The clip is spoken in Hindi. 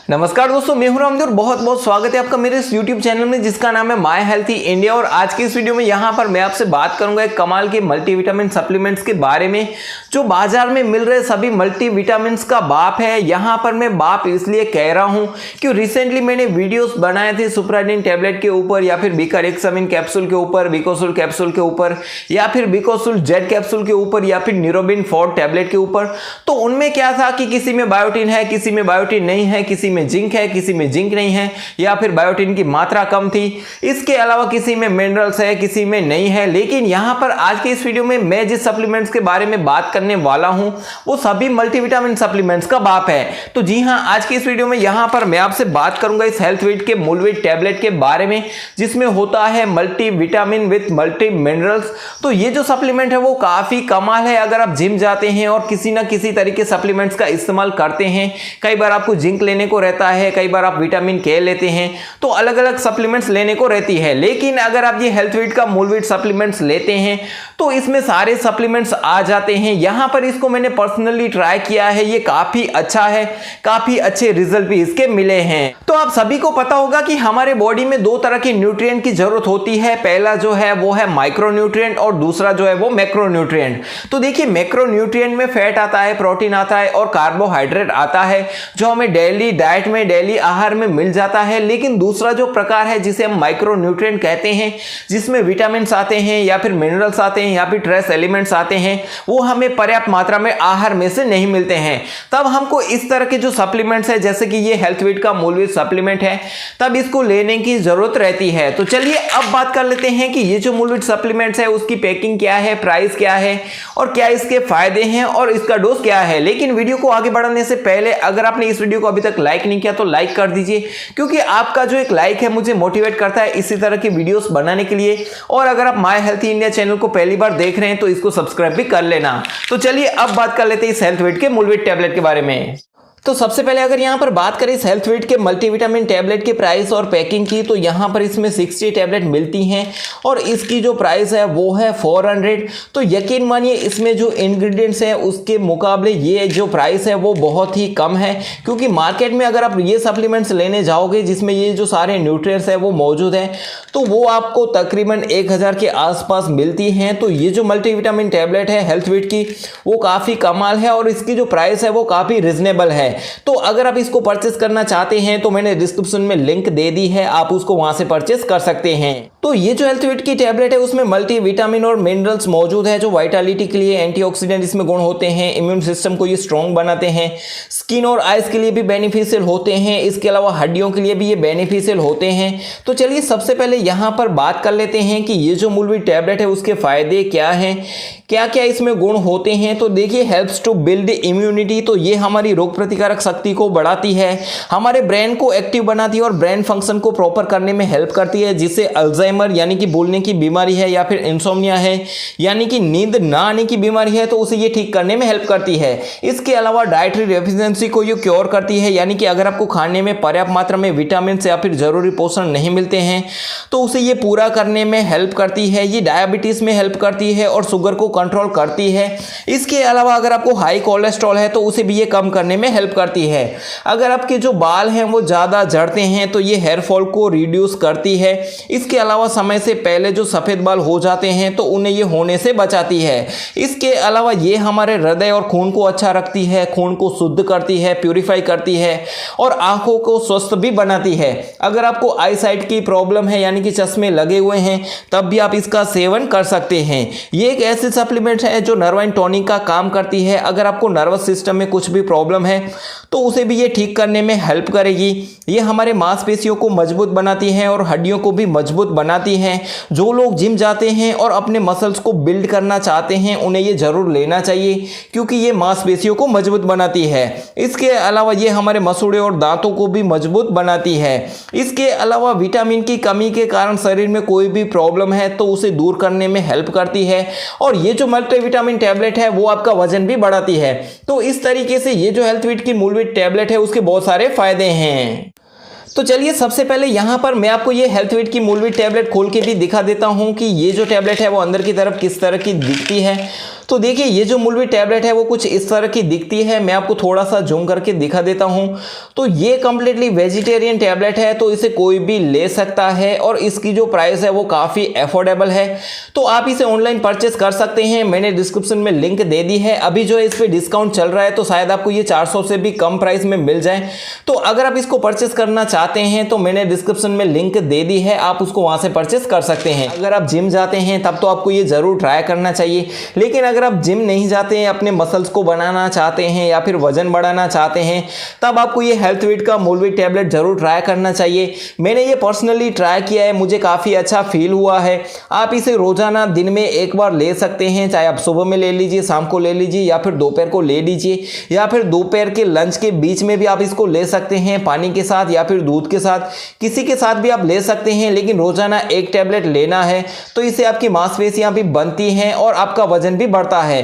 नमस्कार दोस्तों, मैं हूं रामदेव और बहुत बहुत स्वागत है आपका मेरे इस YouTube चैनल में जिसका नाम है माय हेल्थी इंडिया। और आज की इस वीडियो में यहां पर मैं आपसे बात करूंगा एक कमाल के मल्टीविटामिन सप्लीमेंट्स के बारे में जो बाजार में मिल रहे सभी मल्टीविटामिन्स का बाप है। यहां पर मैं बाप इसलिए कह रहा हूं कि रिसेंटली मैंने वीडियोस बनाए थे सुप्राडीन टैबलेट के ऊपर या फिर बिकारेक्सामिन कैप्सूल के ऊपर, बिकोसुल कैप्सूल के ऊपर या फिर बिकोसुल जेड कैप्सूल के ऊपर या फिर न्यूरोबिन 4 टैबलेट के ऊपर। तो उनमें क्या था कि किसी में बायोटिन है, किसी में बायोटिन नहीं है, किसी में जिंक है, किसी में जिंक नहीं है या फिर बायोटिन की मात्रा कम थी। इसके अलावा किसी में मिनरल्स है, किसी में नहीं है। लेकिन यहां पर आज के इस वीडियो में मैं जिस सप्लीमेंट्स के बारे में बात करने वाला हूं वो सभी मल्टीविटामिन सप्लीमेंट्स का बाप है। तो जी हां, आज की इस वीडियो में यहां पर मैं आपसे बात करूंगा इस हेल्थविट के मूलविट टैबलेट के बारे में जिसमें होता है मल्टीविटामिन विद मल्टी मिनरल्स। तो ये जो सप्लीमेंट है वो काफी कमाल है। अगर आप जिम जाते हैं और किसी ना किसी तरीके सप्लीमेंट्स का इस्तेमाल करते हैं, कई बार आपको जिंक लेने को रहता है, कई बार आप विटामिन के लेते हैं, तो अलग अलग सप्लीमेंट्स लेने को रहती है। लेकिन अगर आप ये हेल्थविट का मूलविट सप्लीमेंट्स लेते हैं तो इसमें सारे सप्लीमेंट्स आ जाते हैं। यहां पर इसको मैंने पर्सनली ट्राई किया है, ये काफी अच्छा है, काफी अच्छे रिजल्ट भी इसके मिले हैं। तो आप सभी को पता होगा कि हमारे बॉडी में दो तरह के न्यूट्रिएंट की जरूरत होती है। पहला जो है वो है माइक्रोन्यूट्रिएंट और दूसरा जो है वो मैक्रोन्यूट्रिएंट। तो देखिए, मैक्रोन्यूट्रिएंट में फैट आता है, प्रोटीन आता है और कार्बोहाइड्रेट आता है जो हमें डेली डाइट में, डेली आहार में मिल जाता है। लेकिन दूसरा जो प्रकार है जिसे हम माइक्रोन्यूट्रिएंट कहते हैं, जिसमें विटामिन आते हैं या फिर मिनरल्स आते हैं या फिर ट्रेस एलिमेंट्स आते हैं, वो हमें पर्याप्त मात्रा में आहार में से नहीं मिलते हैं। तब हमको इस तरह के जो सप्लीमेंट्स है, जैसे कि ये हेल्थविट का मूलविट सप्लीमेंट है, तब इसको लेने की जरूरत रहती है। तो चलिए अब बात कर लेते हैं कि ये जो मूलविट सप्लीमेंट्स है उसकी पैकिंग क्या है, प्राइस क्या है और क्या इसके फायदे हैं और इसका डोज क्या है। लेकिन वीडियो को आगे बढ़ाने से पहले अगर आपने इस वीडियो को अभी तक लाइक नहीं किया तो लाइक कर दीजिए, क्योंकि आपका जो एक लाइक है मुझे मोटिवेट करता है इसी तरह की वीडियोस बनाने के लिए। और अगर आप माय हेल्थी इंडिया चैनल को पहली बार देख रहे हैं तो इसको सब्सक्राइब भी कर लेना। तो चलिए अब बात कर लेते हैं इस हेल्थविट के मूलविट टैबलेट के बारे में। तो सबसे पहले अगर यहां पर बात करें इस हेल्थविट के मल्टीविटामिन टैबलेट के प्राइस और पैकिंग की, तो यहां पर इसमें 60 टैबलेट मिलती हैं और इसकी जो प्राइस है वो है 400। तो यकीन मानिए इसमें जो इंग्रेडिएंट्स हैं उसके मुकाबले ये जो प्राइस है वो बहुत ही कम है, क्योंकि मार्केट में अगर आप ये सप्लीमेंट्स लेने जाओगे जिसमें ये जो सारे न्यूट्रिएंट्स है वो मौजूद हैं तो वो आपको तकरीबन 1000 के आसपास मिलती हैं। तो ये जो मल्टीविटामिन टैबलेट है हेल्थविट की वो काफ़ी कमाल है और इसकी जो प्राइस है वो काफ़ी रिजनेबल है। तो अगर आप इसको परचेस करना चाहते हैं तो मैंने डिस्क्रिप्शन में लिंक दे दी है, आप उसको वहां से परचेस कर सकते हैं। तो ये जो हेल्थविट की टैबलेट है उसमें मल्टीविटामिन और मिनरल्स मौजूद है जो वाइटालिटी के लिए, एंटीऑक्सीडेंट इसमें गुण होते हैं, इम्यून सिस्टम को ये स्ट्रॉन्ग बनाते हैं, स्किन और आइज के लिए भी बेनिफिशियल होते हैं, इसके अलावा हड्डियों के लिए भी ये बेनिफिशियल होते हैं। तो चलिए सबसे पहले यहाँ पर बात कर लेते हैं कि ये जो मूलविट टैबलेट है उसके फायदे क्या हैं, क्या क्या इसमें गुण होते हैं। तो देखिए, हेल्प्स टू बिल्ड इम्यूनिटी, तो ये हमारी रोग प्रतिकारक शक्ति को बढ़ाती है, हमारे ब्रेन को एक्टिव बनाती है और ब्रेन फंक्शन को प्रॉपर करने में हेल्प करती है, जिससे अल्जाइमर यानी कि भूलने की बीमारी है या फिर इंसोम्निया है यानी कि नींद ना आने की बीमारी है तो उसे ये ठीक करने में हेल्प करती है। इसके अलावा डाइटरी डेफिशिएंसी को ये क्योर करती है, यानी कि अगर आपको खाने में पर्याप्त मात्रा में विटामिन या फिर जरूरी पोषण नहीं मिलते हैं तो उसे ये पूरा करने में हेल्प करती है। ये डायबिटीज में हेल्प करती है और शुगर को कंट्रोल करती है। इसके अलावा अगर आपको हाई कोलेस्ट्रॉल है तो उसे भी ये कम करने में हेल्प करती है। अगर आपके जो बाल हैं वो ज़्यादा झड़ते हैं तो ये हेयर फॉल को रिड्यूस करती है। इसके अलावा समय से पहले जो सफ़ेद बाल हो जाते हैं तो उन्हें ये होने से बचाती है। इसके अलावा ये हमारे हृदय और खून को अच्छा रखती है, खून को शुद्ध करती है, प्यूरिफाई करती है और आँखों को स्वस्थ भी बनाती है। अगर आपको आई साइट की प्रॉब्लम है यानी कि चश्मे लगे हुए हैं तब भी आप इसका सेवन कर सकते हैं। ये एक ऐसे सप्लीमेंट है जो नर्व एंड टॉनिक का काम करती है। अगर आपको नर्वस सिस्टम में कुछ भी प्रॉब्लम है तो उसे भी ये ठीक करने में हेल्प करेगी। ये हमारे मांसपेशियों को मजबूत बनाती हैं और हड्डियों को भी मजबूत बनाती हैं। जो लोग जिम जाते हैं और अपने मसल्स को बिल्ड करना चाहते हैं उन्हें ये जरूर लेना चाहिए, क्योंकि ये मांसपेशियों को मजबूत बनाती है। इसके अलावा ये हमारे मसूड़े और दांतों को भी मजबूत बनाती है। इसके अलावा विटामिन की कमी के कारण शरीर में कोई भी प्रॉब्लम है तो उसे दूर करने में हेल्प करती है। और ये जो मल्टीविटामिन टैबलेट है वो आपका वजन भी बढ़ाती है। तो इस तरीके से ये जो हेल्थविट की मूलविट टैबलेट है उसके बहुत सारे फायदे हैं। तो चलिए सबसे पहले यहाँ पर मैं आपको ये हेल्थ वेट की मूलविट टैबलेट खोल के भी दिखा देता हूँ कि ये जो टैबलेट है वो अंदर की तरफ किस तरह की दिखती है। तो देखिए ये जो मूलविट टैबलेट है वो कुछ इस तरह की दिखती है। मैं आपको थोड़ा सा जूम करके दिखा देता हूँ। तो ये कंप्लीटली वेजिटेरियन टैबलेट है, तो इसे कोई भी ले सकता है और इसकी जो प्राइस है वो काफ़ी अफोर्डेबल है। तो आप इसे ऑनलाइन परचेस कर सकते हैं, मैंने डिस्क्रिप्शन में लिंक दे दी है। अभी जो है इस पर डिस्काउंट चल रहा है, तो शायद आपको ये 400 से भी कम प्राइस में मिल जाए। तो अगर आप इसको परचेस करना चाहते हैं तो मैंने डिस्क्रिप्शन में लिंक दे दी है, आप उसको वहाँ से परचेस कर सकते हैं। अगर आप जिम जाते हैं तब तो आपको ये ज़रूर ट्राई करना चाहिए, लेकिन अगर आप जिम नहीं जाते हैं, अपने मसल्स को बनाना चाहते हैं या फिर वजन बढ़ाना चाहते हैं, तब आपको ये हेल्थ वेट का मूलविट टैबलेट जरूर ट्राई करना चाहिए। मैंने ये पर्सनली ट्राई किया है, मुझे काफ़ी अच्छा फील हुआ है। आप इसे रोजाना दिन में एक बार ले सकते हैं, चाहे आप सुबह में ले लीजिए, शाम को ले लीजिए या फिर दोपहर को ले लीजिए, या फिर दोपहर के लंच के बीच में भी आप इसको ले सकते हैं, पानी के साथ या फिर दूध के साथ, किसी के साथ भी आप ले सकते हैं। लेकिन रोजाना एक टैबलेट लेना है, तो इससे आपकी मांसपेशियां भी बनती हैं और आपका वजन भी बढ़ता है।